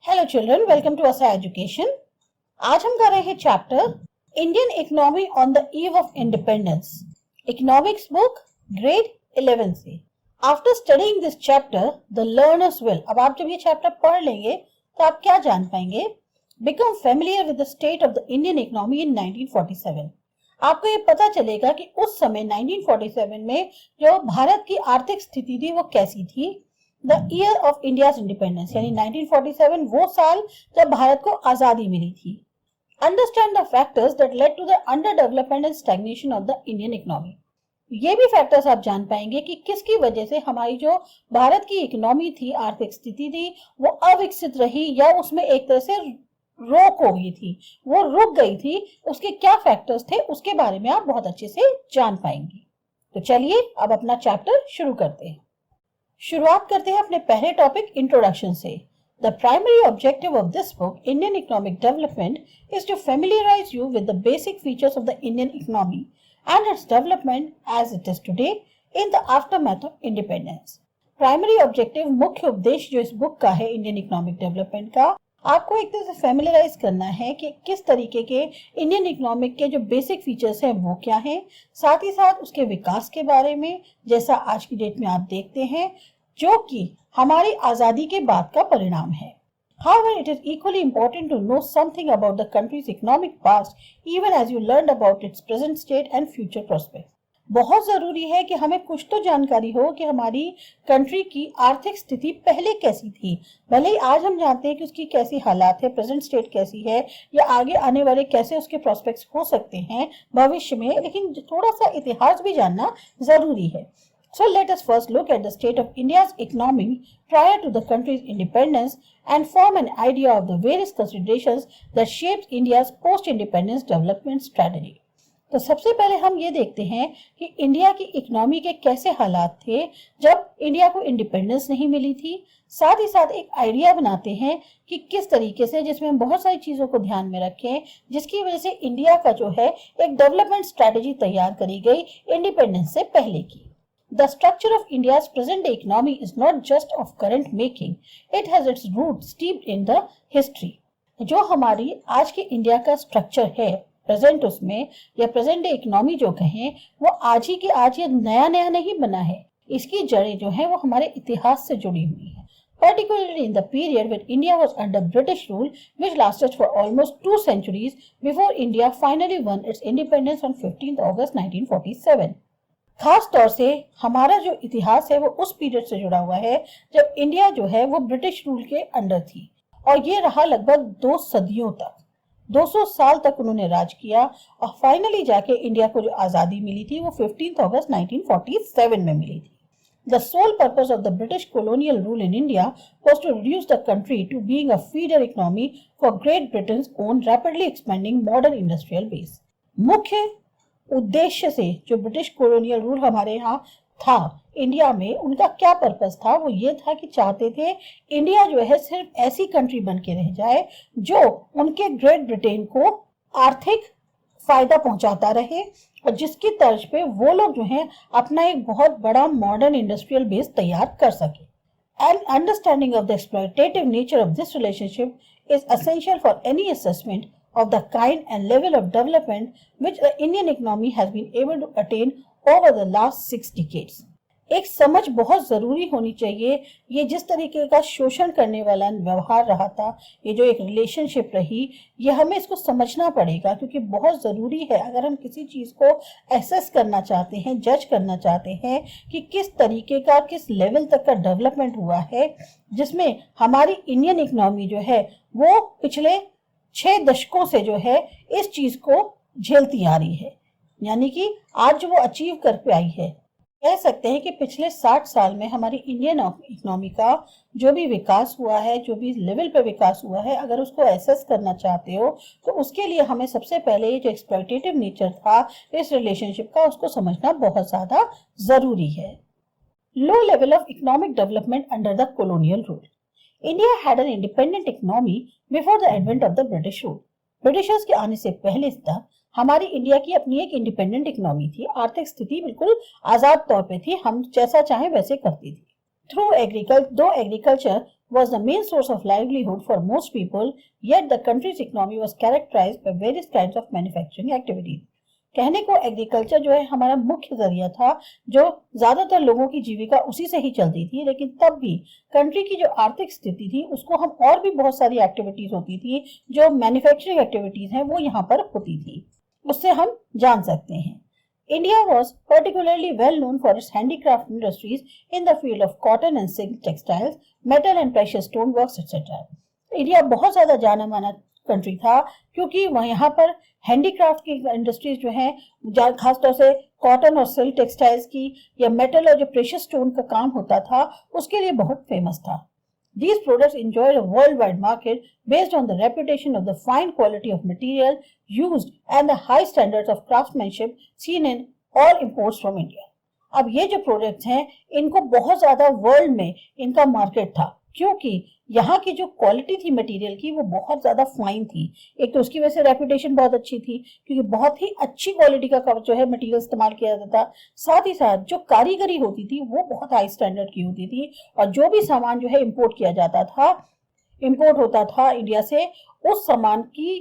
Hello children, welcome to असा education. आज हम कर रहे हैं chapter Indian economy on the eve of independence, economics book grade 11 से। After studying this chapter the learners will, अब आप जब ये चैप्टर पढ़ लेंगे तो आप क्या जान पाएंगे? Become familiar with the state of the Indian economy in 1947। आपको ये पता चलेगा कि उस समय 1947 में जो भारत की आर्थिक स्थिति थी वो कैसी थी। The year of India's independence यानी 1947 वो साल जब भारत को आजादी मिली थी। Understand the factors that led to the underdevelopment and stagnation of the Indian economy. ये भी फैक्टर्स आप जान पाएंगे कि किसकी वजह से हमारी जो भारत की इकोनॉमी थी, आर्थिक स्थिति थी, वो अविकसित रही या उसमें एक तरह से रोक हो गई थी, वो रुक गई थी। उसके क्या फैक्टर्स थे उसके बारे में आप बहुत अच्छे से जान पाएंगे। तो चलिए अब अपना चैप्टर शुरू करते हैं। शुरुआत करते हैं अपने पहले टॉपिक इंट्रोडक्शन से। The primary objective of this book Indian economic development is to familiarise you with the basic features of the Indian economy and its development as it is today in the aftermath of independence. Primary objective, मुख्य उद्देश्य जो इस book का है Indian economic development का, आपको एक तरह से फेमिलियराइज करना है कि किस तरीके के इंडियन इकोनॉमिक के जो बेसिक फीचर्स हैं वो क्या हैं, साथ ही साथ उसके विकास के बारे में, जैसा आज की डेट में आप देखते हैं, जो कि हमारी आजादी के बाद का परिणाम है। However, it is equally important to know something about the country's economic past, even as you learned about its present state and future prospects. बहुत जरूरी है कि हमें कुछ तो जानकारी हो कि हमारी कंट्री की आर्थिक स्थिति पहले कैसी थी। भले ही आज हम जानते हैं कि उसकी कैसी हालात है, प्रेजेंट स्टेट कैसी है, या आगे आने वाले कैसे उसके प्रोस्पेक्ट्स हो सकते हैं भविष्य में, लेकिन थोड़ा सा इतिहास भी जानना जरूरी है। So let us first look at the state of India's economy prior to the country's independence and form an idea of the various considerations that shaped India's post-independence development strategy. तो सबसे पहले हम ये देखते हैं कि इंडिया की economy के कैसे हालात थे जब इंडिया को इंडिपेंडेंस नहीं मिली थी। साथ ही साथ एक आइडिया बनाते हैं कि किस तरीके से, जिसमें हम बहुत सारी चीजों को ध्यान में रखें, जिसकी वजह से इंडिया का जो है एक डेवलपमेंट स्ट्रेटेजी तैयार करी गई इंडिपेंडेंस से पहले की। The structure of India's present-day economy is not just of current making; it has its roots steeped in the history. जो हमारी आज के इंडिया का स्ट्रक्चर है प्रेजेंट, उसमें या प्रेजेंट डे इकोनॉमी जो कहें, वो आज ही के आज ये नया नया नहीं बना है। इसकी जड़ें जो है वो हमारे इतिहास से जुड़ी हुई है, particularly in the period when India was under British rule, which lasted for almost 2 centuries before India finally won its independence on 15th August 1947. खास तौर से हमारा जो इतिहास है वो उस पीरियड से जुड़ा हुआ है जब इंडिया जो है वो ब्रिटिश रूल के अंडर थी, और ये रहा लगभग 2 सदियों तक। 200 साल तक उन्होंने राज किया और फाइनली जाके इंडिया को जो आजादी मिली थी वो 15 अगस्त 1947 में मिली थी। The sole purpose of the British colonial rule in India was to reduce the country to being a feeder economy for Great Britain's own rapidly expanding modern industrial base. मुख्य उद्देश्य से जो ब्रिटिश कॉलोनियल रूल हमारे यहाँ था India में, उनका क्या पर्पस था? वो ये था कि चाहते थे इंडिया जो है सिर्फ ऐसी कंट्री बन के रह जाए जो उनके ग्रेट ब्रिटेन को आर्थिक फायदा पहुंचाता रहे, और जिसकी तर्ज पे वो लोग जो हैं अपना एक बहुत बड़ा मॉडर्न इंडस्ट्रियल बेस तैयार कर सके। An understanding of the exploitative nature of this relationship is essential for any assessment of the kind and level of development which the Indian economy has been able to attain over the last 6 decades. एक समझ बहुत जरूरी होनी चाहिए। ये जिस तरीके का शोषण करने वाला व्यवहार रहा था, ये जो एक रिलेशनशिप रही, ये हमें इसको समझना पड़ेगा, क्योंकि बहुत जरूरी है अगर हम किसी चीज को एसेस करना चाहते हैं, जज करना चाहते हैं कि किस तरीके का, किस लेवल तक का डेवलपमेंट हुआ है, जिसमें हमारी इंडियन इकोनॉमी जो है वो पिछले 6 दशकों से जो है इस चीज को झेलती आ रही है, यानी कि आज वो अचीव कर पाई है। कह सकते हैं कि पिछले 60 साल में हमारी इंडियन इकोनॉमी का जो भी विकास हुआ है, जो भी लेवल पे विकास हुआ है, अगर उसको एसेस करना चाहते हो तो उसके लिए हमें सबसे पहले ये जो एक्सप्लॉयटेटिव नेचर था इस रिलेशनशिप का, उसको समझना बहुत ज्यादा जरूरी है। Low level of economic development under the colonial rule. India had an independent economy before the advent of the British rule. Britishers के आने से पहले तक हमारी इंडिया की अपनी एक इंडिपेंडेंट इकोनॉमी थी, आर्थिक स्थिति बिल्कुल आजाद तौर पे थी, हम जैसा चाहें वैसे करती थी। Though agriculture was the main source of livelihood for most people, yet the country's economy was characterized by various kinds of manufacturing activities. कहने को एग्रीकल्चर जो है हमारा मुख्य जरिया था, जो ज्यादातर लोगों की जीविका उसी से ही चलती थी, लेकिन तब भी कंट्री की जो आर्थिक स्थिति थी उसको हम और भी बहुत सारी एक्टिविटीज होती थी, जो मैन्युफैक्चरिंग एक्टिविटीज हैं वो यहाँ पर होती थी, उससे हम जान सकते हैं। India was particularly well known for its handicraft industries in the field of cotton and silk textiles, metal and precious stone works, etc. India बहुत ज्यादा जाना माना कंट्री था क्योंकि वह यहाँ पर हैंडीक्राफ्ट की इंडस्ट्रीज जो है, खासतौर से कॉटन और सिल्क टेक्सटाइल्स की या मेटल और जो प्रेशियस स्टोन का काम होता था उसके लिए बहुत फेमस था। These products enjoyed a worldwide market based on the reputation of the fine quality of material used and the high standards of craftsmanship seen in all imports from India. अब ये जो प्रोडक्ट्स हैं इनको बहुत ज्यादा world में इनका market था क्योंकि यहाँ की जो क्वालिटी थी मटेरियल की वो बहुत ज्यादा फाइन थी। एक तो उसकी वजह से रेपुटेशन बहुत अच्छी थी क्योंकि बहुत ही अच्छी क्वालिटी का जो है मटेरियल इस्तेमाल किया जाता था, साथ ही साथ जो कारीगरी होती थी वो बहुत हाई स्टैंडर्ड की होती थी और जो भी सामान जो है इम्पोर्ट किया जाता था, इम्पोर्ट होता था इंडिया से, उस सामान की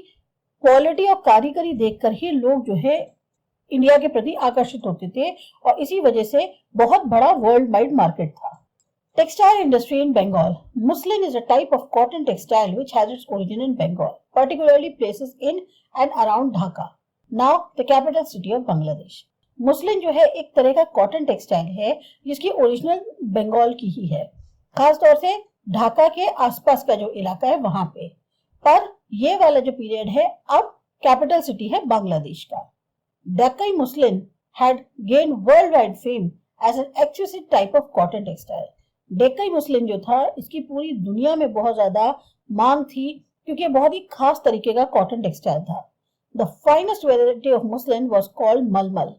क्वालिटी और कारीगरी देखकर ही लोग जो है इंडिया के प्रति आकर्षित होते थे और इसी वजह से बहुत बड़ा वर्ल्ड वाइड मार्केट था। Textile industry in Bengal. Muslin is a type of cotton textile which has its origin in Bengal, particularly places in and around Dhaka, now the capital city of Bangladesh. Muslin जो है एक तरह का cotton textile है जिसकी original Bengal की ही है, खासतौर से ढाका के आसपास का जो इलाका है वहां पे, पर ये वाला जो पीरियड है अब कैपिटल सिटी है बांग्लादेश का। Dhakai muslin had gained worldwide fame as an exquisite type of cotton textile. Dhakai muslin जो था इसकी पूरी दुनिया में बहुत ज्यादा मांग थी क्योंकि बहुत ही खास तरीके का कॉटन टेक्सटाइल था। The finest variety of muslin was called मलमल।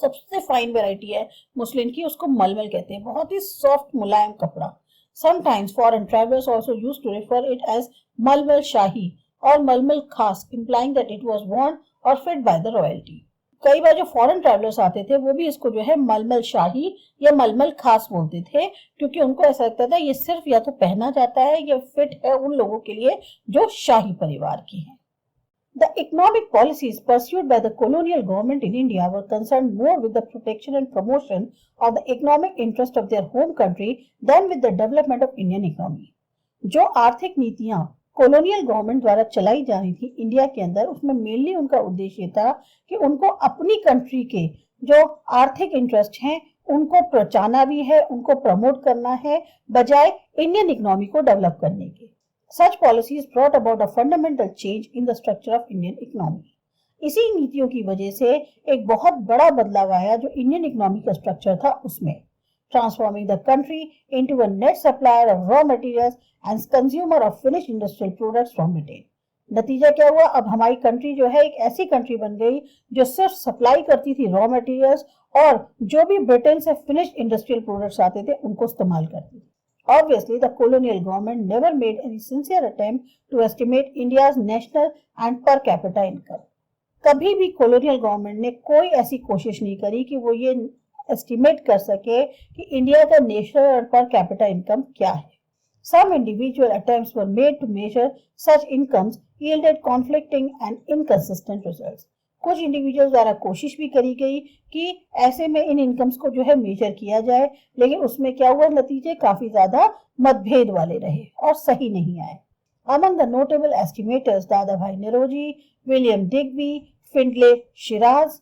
सबसे फाइन वेराइटी है मुस्लिन की, उसको मलमल कहते हैं, बहुत ही सॉफ्ट मुलायम कपड़ा। Sometimes foreign travellers also used to refer it as malmal shahi और malmal khas, implying that it was worn और फिट बाय द रॉयल्टी। कई बार जो फॉरेन ट्रैवलर्स आते थे वो भी इसको जो है मलमल शाही या मलमल खास बोलते थे क्योंकि उनको ऐसा लगता था ये सिर्फ या तो पहना जाता है या फिट है उन लोगों के लिए जो शाही परिवार की हैं। The economic policies pursued by the colonial government in India were concerned more with the protection and promotion of the economic interest of their home country than with the development of Indian economy. जो आर्थिक नीतियां colonial government द्वारा चलाई जा रही थी India के अंदर, उसमें मेनली उनका उद्देश्य था कि उनको अपनी कंट्री के जो आर्थिक इंटरेस्ट हैं उनको बचाना भी है, उनको प्रमोट करना है, बजाय इंडियन इकोनॉमी को डेवलप करने के। Such policies brought about a fundamental change in the structure of Indian economy. इसी नीतियों की वजह से एक बहुत बड़ा बदलाव आया जो इंडियन इकोनॉमी का स्ट्रक्चर था उसमें, transforming the country into a net supplier of raw materials and consumer of finished industrial products from retail. नतीजा क्या हुआ, अब हमारी कंट्री जो है एक ऐसी कंट्री बन गई जो सिर्फ सप्लाई करती थी रॉ मटेरियल्स और जो भी ब्रिटेन से फिनिश्ड इंडस्ट्रियल प्रोडक्ट्स आते थे उनको इस्तेमाल करती थी। Obviously, the colonial government never made any sincere attempt to estimate India's national and per capita income. कभी भी colonial government ने कोई ऐसी कोशिश नहीं करी कि वो ये एस्टिमेट कर सके कि इंडिया का नेशनल और पर कैपिटा इनकम क्या है। Some individual attempts were made to measure such incomes yielded conflicting and inconsistent results. कुछ इंडिविजुअल द्वारा कोशिश भी करी गई कि ऐसे में इन इनकम्स को जो है मेजर किया जाए, लेकिन उसमें क्या हुआ, नतीजे काफी ज्यादा मतभेद वाले रहे और सही नहीं आए। Among the notable estimators, Dadabhai Naoroji, William Digby, Findlay Shiraz,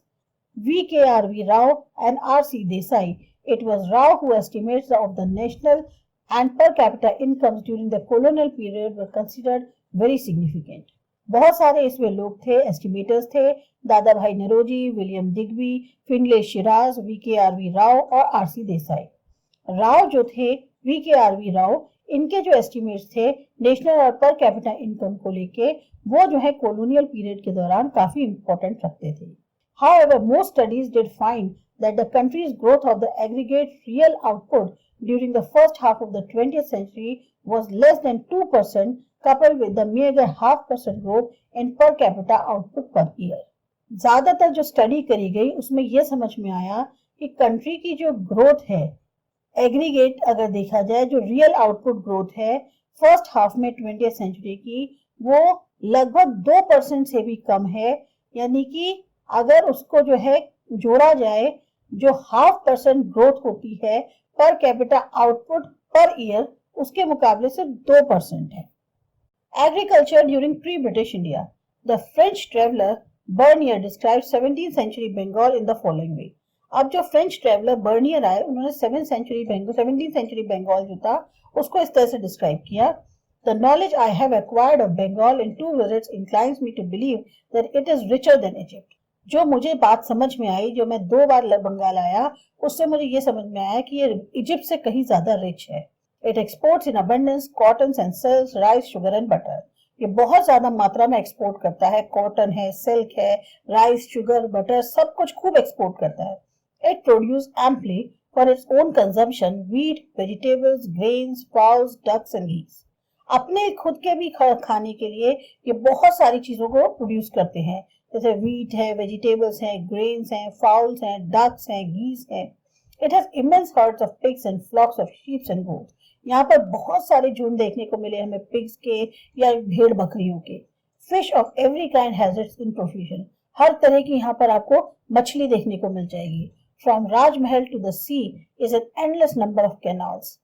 V.K.R.V. Rao and R.C. Desai. It was Rao who estimates of the national and per capita incomes during the colonial period were considered very significant. बहुत सारे इसमें लोग थे, estimators थे, Dadabhai Naoroji, William Digby, Findlay Shirras, V K R V. Rao और R C. Desai. Rao जो थे, V K R V. Rao, इनके जो एस्टिमेट्स थे नेशनल और पर कैपिटा इनकम को लेके, वो जो है कॉलोनियल पीरियड के दौरान काफी इंपॉर्टेंट रखते थे। However, most studies did find that the country's growth of the aggregate real output during the first half of the 20th century was less than 2%, coupled with the mere 0.5% growth in per capita output per year. ज्यादातर जो study करी गई उसमें यह समझ में आया कि कंट्री की जो ग्रोथ है एग्रीगेट अगर देखा जाए जो रियल आउटपुट ग्रोथ है फर्स्ट हाफ में 20th सेंचुरी की वो लगभग 2% से भी कम है, यानी कि अगर उसको जो है जोड़ा जाए जो 0.5% ग्रोथ होती है per capita output per year उसके मुकाबले सिर्फ 2% है। Agriculture during pre British India, the French traveller Bernier describe 17th century Bengal in the following way. अब जो फ्रेंच ट्रेवलर बर्नियर आए उन्होंने 17th सेंचुरी बंगाल जो था उसको इस तरह से डिस्क्राइब किया। The knowledge I have acquired of Bengal in 2 visits inclines me to believe that it is richer than Egypt. जो मुझे बात समझ में आई, जो मैं 2 बार बंगाल आया, उससे मुझे ये समझ में आया कि ये इजिप्ट से कहीं ज्यादा रिच है। It exports in abundance cotton and silks, rice, sugar and butter. ये बहुत ज्यादा मात्रा में एक्सपोर्ट करता है, कॉटन है, सिल्क है, राइस, शुगर, बटर, सब कुछ खूब एक्सपोर्ट करता है। It produces amply for its own consumption wheat, vegetables, grains, fowls, ducks and geese. अपने खुद के भी खाने के लिए ये बहुत सारी चीजों को प्रोड्यूस करते हैं, जैसे वीट है, वेजिटेबल्स हैं, ग्रेन्स हैं, फाउल्स हैं, डक्स हैं, गीस हैं। It has immense herds of pigs and flocks of sheeps and goats. यहाँ पर बहुत सारे झुंड देखने को मिले हमें पिग्स के या भेड़ बकरियों के। Fish of every kind has its in profusion. हर तरह की यहाँ पर आपको मछली देखने को मिल जाएगी। From Rajmahal to the sea is an endless number of canals.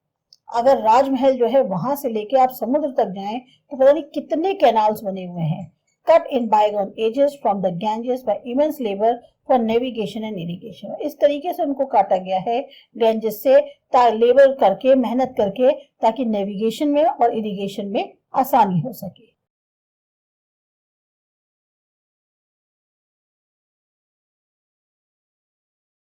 अगर राजमहल जो है वहां से लेके आप समुद्र तक जाएं तो पता नहीं कितने कैनाल्स बने हुए हैं। Cut in bygone ages from the Ganges by immense labour for navigation and irrigation. इस तरीके से उनको काटा गया है गैंजेस से लेबर करके, मेहनत करके, ताकि नेविगेशन में और इरिगेशन में आसानी हो सके।